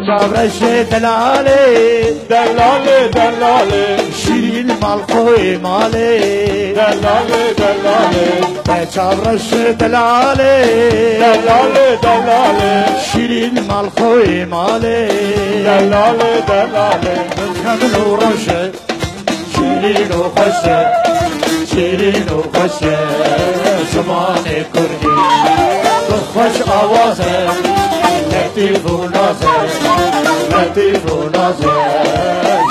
جابرش دلاله دلاله دلاله شیرین مال خوی ماله دلاله دلاله جابرش دلاله دلاله دلاله شیرین مال خوی ماله دلاله دلاله کمن و روشه شیرین و خوشه شیرین و خوشه زمان کردی خوش آوازه لطیف و نازه لطیف و نازه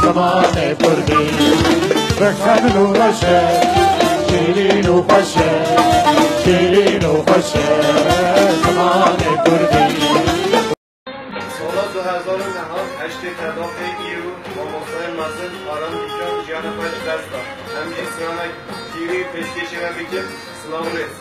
زمان کردی بکمن و روشه شیرین و خوشه شیرین و خوشه زمان کردی سال 2008 تداخل ایرو با مصطفی مزن آرام دیجان جیان پاش دستا همین سرانک گیری پیشکشی را بکن سلام رس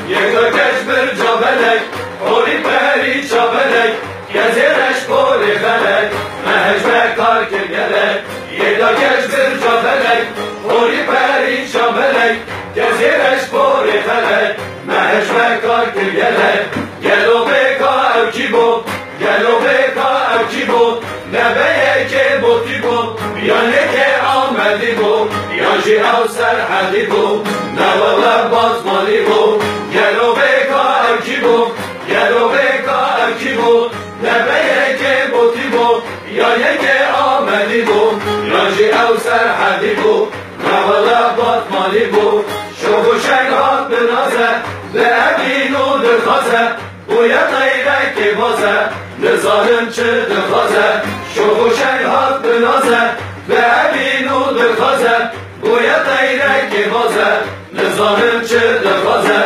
یک کش بر جابلک اولی پری چابلک گزیرش بولی غلک مهج بکار که گلک یک کش بر جابلک اولی پری چابلک گزیرش بولی غلک مهج بکار که گلک گلو بکا او کی بود گلو بکا او کی بود نبیه که بودی بود بیانه که آمدی بود بیانجی او سرحدی بود نوالا بازمانی بود گلو بکا او کی بود گلو بکا او کی بود نبیه که بودی بود بیانه که آمدی بود بیانجی او سرحدی بود نوالا بازمانی بود شوق و شنگات بنازه به امین و دخوازه بویا غیره که بازه نظارم چه دخوازه شوق و شنگات بنازه به امین و دخوازه بویا غیره که بازه نظارم چه دخوازه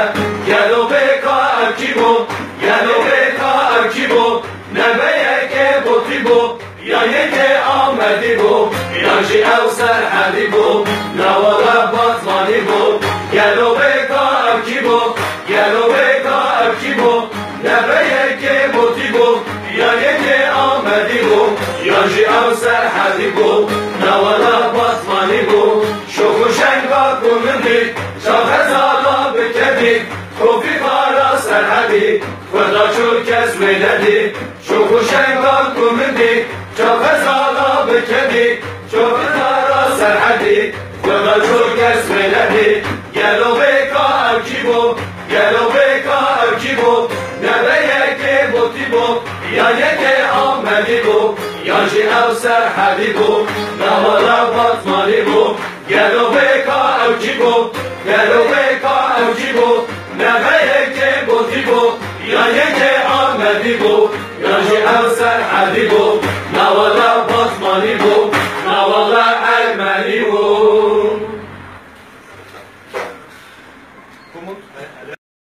گلو بکا او کی بود گلو بکا او کی بود نبیه که بودی بود یا که آمدی بود یانجی او سرحدی بود نوالا بازمانی بود گلو بکا او کی بود گلو بکا او کی بود نبیه که بودی بود یا که آمدی بود یانجی او سرحدی بود نوالا بازمانی بود شوق و شنگا کنندی شاخ زالا بکدی کوفی خارا سرحدی خدا چون کس میددی شوق و شنگا کنندی شاخ زالا بکدی شوق خارا سرحدی خدا چون کس میددی گلو بکا او کی بود گلو بکا او کی بود نبیه که بودی بود یا که آمدی بود یانجی او سرحدی بود نوالا بازمانی بود گلو بکا او کی بود گلو بکا او کی بود نبیه که بودی بود یا که آمدی بود یانجی او سرحدی بود نوالا بازمانی بود نوالا ارمنی بود